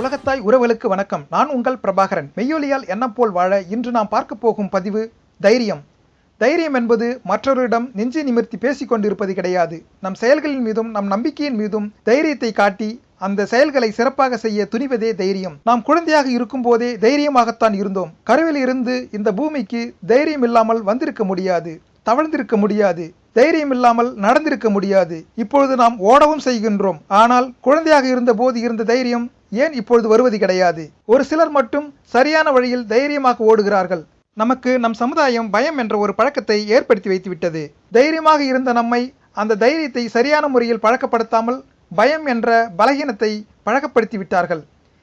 உலகத்தாய் உறவுகளுக்கு வணக்கம். நான் உங்கள் பிரபாகரன். மெய்யொலியால் எண்ணம் போல் வாழ இன்று நாம் பார்க்க போகும் பதிவு தைரியம். தைரியம் என்பது மற்றவரிடம் நெஞ்சு நிமிர்த்தி பேசிக் கொண்டிருப்பது கிடையாது. நம் செயல்களின் மீதும் நம் நம்பிக்கையின் மீதும் தைரியத்தை காட்டி அந்த செயல்களை சிறப்பாக செய்ய துணிவதே தைரியம். நாம் குழந்தையாக இருக்கும் போதே தைரியமாகத்தான் இருந்தோம். கருவில் இருந்து இந்த பூமிக்கு தைரியம் இல்லாமல் வந்திருக்க முடியாது, தவழ்ந்திருக்க முடியாது, தைரியம் இல்லாமல் நடந்திருக்க முடியாது. இப்பொழுது நாம் ஓடவும் செய்கின்றோம். ஆனால் குழந்தையாக இருந்த போது இருந்த தைரியம் ஏன் இப்பொழுது வருவது கிடையாது? ஒரு சிலர் மட்டும் சரியான வழியில் தைரியமாக ஓடுகிறார்கள். நமக்கு நம் சமுதாயம் பயம் என்ற ஒரு பழக்கத்தை ஏற்படுத்தி வைத்துவிட்டது. தைரியமாக இருந்த நம்மை அந்த தைரியத்தை சரியான முறையில் பழக்கப்படுத்தாமல் பயம் என்ற பலகீனத்தை பழக்கப்படுத்தி விட்டார்கள்.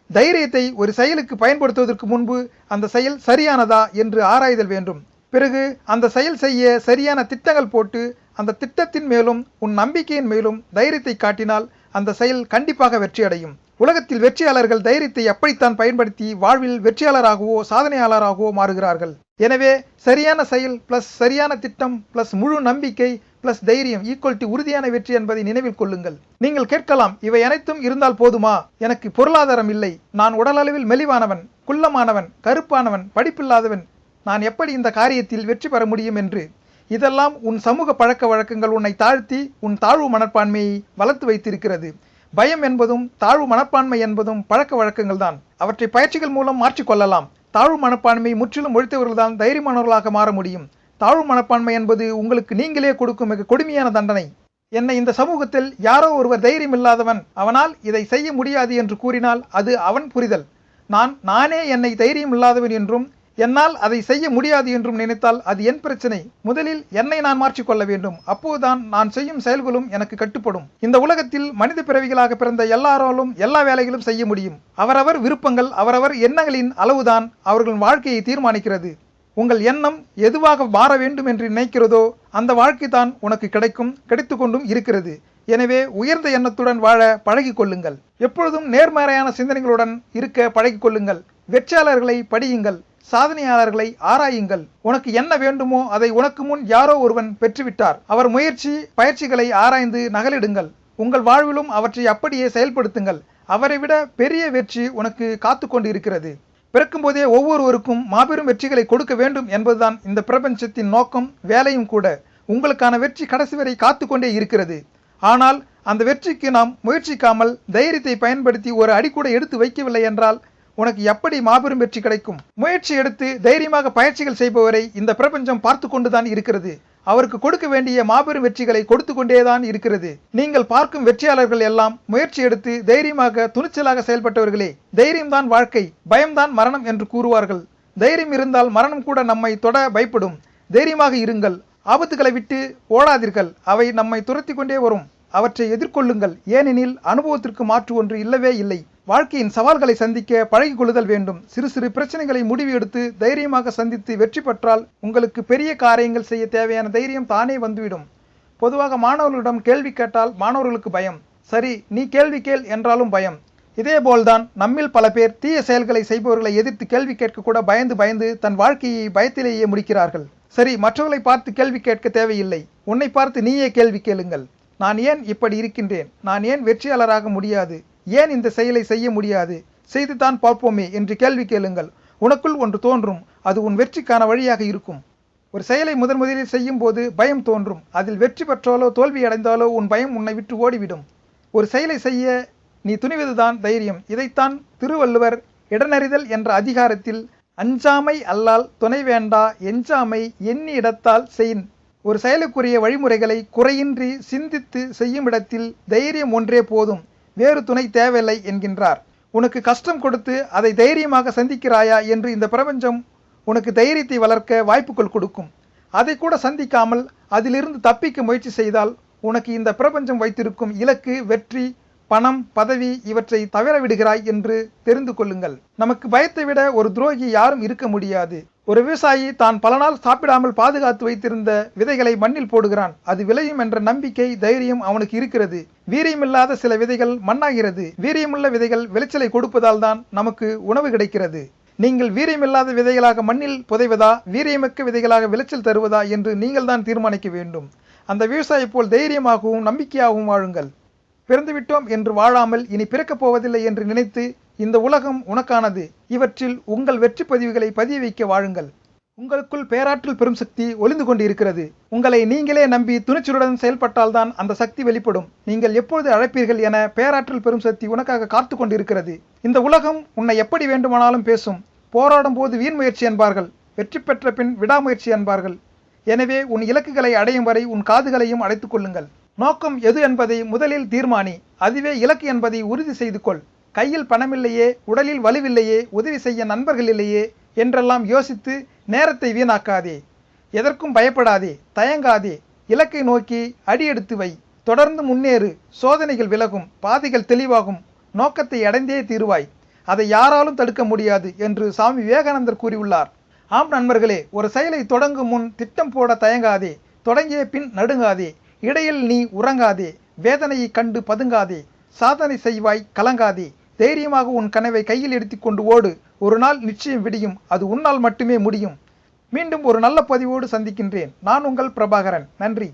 தைரியத்தை ஒரு செயலுக்கு பயன்படுத்துவதற்கு முன்பு அந்த செயல் சரியானதா என்று ஆராய்தல் வேண்டும். பிறகு அந்த செயல் செய்ய சரியான திட்டங்கள் போட்டு அந்த திட்டத்தின் மேலும் உன் நம்பிக்கையின் மேலும் தைரியத்தை காட்டினால் அந்த செயல் கண்டிப்பாக வெற்றியடையும். உலகத்தில் வெற்றியாளர்கள் தைரியத்தை அப்படித்தான் பயன்படுத்தி வாழ்வில் வெற்றியாளராகவோ சாதனையாளராகவோ மாறுகிறார்கள். எனவே சரியான செயல் பிளஸ் சரியான திட்டம் பிளஸ் முழு நம்பிக்கை பிளஸ் தைரியம் ஈக்குவல் டு உறுதியான வெற்றி என்பதை நினைவில் கொள்ளுங்கள். நீங்கள் கேட்கலாம், இவை அனைத்தும் இருந்தால் போதுமா? எனக்கு பொருளாதாரம் இல்லை, நான் உடலளவில் மெலிவானவன், குள்ளமானவன், கருப்பானவன், படிப்பில்லாதவன், நான் எப்படி இந்த காரியத்தில் வெற்றி பெற முடியும் என்று. இதெல்லாம் உன் சமூக பழக்க வழக்கங்கள் உன்னை தாழ்த்தி உன் தாழ்வு மனப்பான்மையை வளர்த்து வைத்திருக்கிறது. பயம் என்பதும் தாழ்வு மனப்பான்மை என்பதும் பழக்க வழக்கங்கள் தான். அவற்றை பயிற்சிகள் மூலம் மாற்றிக்கொள்ளலாம். தாழ்வு மனப்பான்மை முற்றிலும் ஒழித்தவர்கள்தான் தைரியமானவர்களாக மாற முடியும். தாழ்வு மனப்பான்மை என்பது உங்களுக்கு நீங்களே கொடுக்கும் மிக கொடுமையான தண்டனை. என்னை இந்த சமூகத்தில் யாரோ ஒருவர் தைரியம் இல்லாதவன், அவனால் இதை செய்ய முடியாது என்று கூறினால் அது அவன் புரிதல். நானே என்னை தைரியம் இல்லாதவன் என்றும் என்னால் அதை செய்ய முடியாது என்றும் நினைத்தால் அது என் பிரச்சனை. முதலில் என்னை நான் மாற்றிக்கொள்ள வேண்டும். அப்போதுதான் நான் செய்யும் செயல்களும் எனக்கு கட்டுப்படும். இந்த உலகத்தில் மனித பிறவிகளாக பிறந்த எல்லாராலும் எல்லா வேலைகளும் செய்ய முடியும். அவரவர் விருப்பங்கள் அவரவர் எண்ணங்களின் அளவுதான் அவர்களின் வாழ்க்கையை தீர்மானிக்கிறது. உங்கள் எண்ணம் எதுவாக மாற வேண்டும் என்று நினைக்கிறதோ அந்த வாழ்க்கை தான் உனக்கு கிடைத்து கொண்டும் இருக்கிறது. எனவே உயர்ந்த எண்ணத்துடன் வாழ பழகிக் கொள்ளுங்கள். எப்பொழுதும் நேர்மறையான சிந்தனைகளுடன் இருக்க பழகிக் கொள்ளுங்கள். வெற்றியாளர்களை படியுங்கள், சாதனையாளர்களை ஆராயுங்கள். உனக்கு என்ன வேண்டுமோ அதை உனக்கு முன் யாரோ ஒருவன் பெற்றுவிட்டார். அவர் பயிற்சிகளை ஆராய்ந்து நகலிடுங்கள். உங்கள் வாழ்விலும் அவற்றை அப்படியே செயல்படுத்துங்கள். அவரை விட பெரிய வெற்றி உனக்கு காத்து கொண்டு இருக்கிறது. பிறக்கும் போதே ஒவ்வொருவருக்கும் மாபெரும் வெற்றிகளை கொடுக்க வேண்டும் என்பதுதான் இந்த பிரபஞ்சத்தின் நோக்கம், வேலையும் கூட. உங்களுக்கான வெற்றி கடைசி வரை காத்து கொண்டே இருக்கிறது. ஆனால் அந்த வெற்றிக்கு நாம் முயற்சிக்காமல் தைரியத்தை பயன்படுத்தி ஒரு அடி கூட எடுத்து வைக்கவில்லை என்றால் உனக்கு எப்படி மாபெரும் வெற்றி கிடைக்கும்? முயற்சி எடுத்து தைரியமாக பயிற்சிகள் செய்பவரை இந்த பிரபஞ்சம் பார்த்து கொண்டுதான் இருக்கிறது. அவருக்கு கொடுக்க வேண்டிய மாபெரும் வெற்றிகளை கொடுத்து கொண்டேதான் இருக்கிறது. நீங்கள் பார்க்கும் வெற்றியாளர்கள் எல்லாம் முயற்சி எடுத்து தைரியமாக துணிச்சலாக செயல்பட்டவர்களே. தைரியம்தான் வாழ்க்கை, பயம்தான் மரணம் என்று கூறுவார்கள். தைரியம் இருந்தால் மரணம் கூட நம்மை தொட பயப்படும். தைரியமாக இருங்கள். ஆபத்துகளை விட்டு ஓடாதீர்கள். அவை நம்மை துரத்தி கொண்டே வரும். அவற்றை எதிர்கொள்ளுங்கள். ஏனெனில் அனுபவத்திற்கு மாற்று ஒன்று இல்லவே இல்லை. வாழ்க்கையின் சவால்களை சந்திக்க பழகிக் கொள்ளுதல் வேண்டும். சிறு சிறு பிரச்சனைகளை முடிவு எடுத்து தைரியமாக சந்தித்து வெற்றி பெற்றால் உங்களுக்கு பெரிய காரியங்கள் செய்ய தேவையான தைரியம் தானே வந்துவிடும். பொதுவாக மாணவர்களிடம் கேள்வி கேட்டால் மாணவர்களுக்கு பயம். சரி, நீ கேள்வி கேள் என்றாலும் பயம். இதேபோல்தான் நம்மில் பல பேர் தீய செயல்களை செய்பவர்களை எதிர்த்து கேள்வி கேட்க கூட பயந்து தன் வாழ்க்கையை பயத்திலேயே முடிக்கிறார்கள். சரி, மற்றவர்களை பார்த்து கேள்வி கேட்க தேவையில்லை. உன்னை பார்த்து நீயே கேள்வி கேளுங்கள். நான் ஏன் இப்படி இருக்கின்றேன்? நான் ஏன் வெற்றியாளராக முடியாது? ஏன் இந்த செயலை செய்ய முடியாது? செய்துதான் பார்ப்போமே என்று கேள்வி கேளுங்கள். உனக்குள் ஒன்று தோன்றும். அது உன் வெற்றிக்கான வழியாக இருக்கும். ஒரு செயலை முதலில் செய்யும் போது பயம் தோன்றும். அதில் வெற்றி பெற்றாலோ தோல்வி அடைந்தாலோ உன் பயம் உன்னை விட்டு ஓடிவிடும். ஒரு செயலை செய்ய நீ துணிவதுதான் தைரியம். இதைத்தான் திருவள்ளுவர் இடனறிதல் என்ற அதிகாரத்தில் அஞ்சாமை அல்லால் துணை வேண்டா எஞ்சாமை எண்ணி இடத்தால் செயின். ஒரு செயலுக்குரிய வழிமுறைகளை குறையின்றி சிந்தித்து செய்யும் இடத்தில் தைரியம் ஒன்றே போதும், வேறு துணை தேவையில்லை என்கின்றார். உனக்கு கஷ்டம் கொடுத்து அதை தைரியமாக சந்திக்கிறாயா என்று இந்த பிரபஞ்சம் உனக்கு தைரியத்தை வளர்க்க வாய்ப்புகள் கொடுக்கும். அதை கூட சந்திக்காமல் அதிலிருந்து தப்பிக்க முயற்சி செய்தால் உனக்கு இந்த பிரபஞ்சம் வைத்திருக்கும் இலக்கு, வெற்றி, பணம், பதவி இவற்றை தவற விடுகிறாய் என்று தெரிந்து கொள்ளுங்கள். நமக்கு பயத்தை விட ஒரு துரோகி யாரும் இருக்க முடியாது. ஒரு விவசாயி தான் பல நாள் சாப்பிடாமல் பாதுகாத்து வைத்திருந்த விதைகளை மண்ணில் போடுகிறான். அது விளையும் என்ற நம்பிக்கை, தைரியம் அவனுக்கு இருக்கிறது. வீரியமில்லாத சில விதைகள் மண்ணாகிறது. வீரியமுள்ள விதைகள் விளைச்சலை கொடுப்பதால் தான் நமக்கு உணவு கிடைக்கிறது. நீங்கள் வீரியமில்லாத விதைகளாக மண்ணில் புதைவதா, வீரியமிக்க விதைகளாக விளைச்சல் தருவதா என்று நீங்கள் தான் தீர்மானிக்க வேண்டும். அந்த விவசாயி போல் தைரியமாகவும் நம்பிக்கையாகவும் வாழுங்கள். பிறந்துவிட்டோம் என்று வாழாமல் இனி பிறக்கப் போவதில்லை என்று நினைத்து இந்த உலகம் உனக்கானது, இவற்றில் உங்கள் வெற்றி பதிவுகளை பதிய வைக்க வாழுங்கள். உங்களுக்குள் பேராற்றல் பெரும் சக்தி ஒளிந்து கொண்டு இருக்கிறது. உங்களை நீங்களே நம்பி துணிச்சலுடன் செயல்பட்டால்தான் அந்த சக்தி வெளிப்படும். நீங்கள் எப்பொழுது அழைப்பீர்கள் என பேராற்றல் பெரும் சக்தி உனக்காக காத்து கொண்டிருக்கிறது. இந்த உலகம் உன்னை எப்படி வேண்டுமானாலும் பேசும். போராடும் போது வீண் முயற்சி என்பார்கள், வெற்றி பெற்ற பின் விடாமுயற்சி என்பார்கள். எனவே உன் இலக்குகளை அடையும் வரை உன் காதுகளையும் அடைத்துக் கொள்ளுங்கள். நோக்கம் எது என்பதை முதலில் தீர்மானி, அதுவே இலக்கு என்பதை உறுதி செய்து கொள். கையில் பணமில்லையே, உடலில் வலுவில்லையே, உதவி செய்ய நண்பர்கள் இல்லையே என்றெல்லாம் யோசித்து நேரத்தை வீணாக்காதே. எதற்கும் பயப்படாதே, தயங்காதே. இலக்கை நோக்கி அடியெடுத்து வை. தொடர்ந்து முன்னேறு. சோதனைகள் விலகும், பாதைகள் தெளிவாகும். நோக்கத்தை அடைந்தே தீருவாய். அதை யாராலும் தடுக்க முடியாது என்று சாமி விவேகானந்தர் கூறியுள்ளார். ஆம் நண்பர்களே, ஒரு செயலை தொடங்கும் முன் திட்டம் போட தயங்காதே. தொடங்கிய பின் நடுங்காதே. இடையில் நீ உறங்காதே. வேதனையை கண்டு பதுங்காதே. சாதனை செய்வாய், கலங்காதே. தைரியமாக உன் கனவை கையில் எடுத்துக்கொண்டு ஓடு. ஒரு நாள் நிச்சயம் விடியும். அது உன்னால் மட்டுமே முடியும். மீண்டும் ஒரு நல்ல பதிவோடு சந்திக்கின்றேன். நான் உங்கள் பிரபாகரன். நன்றி.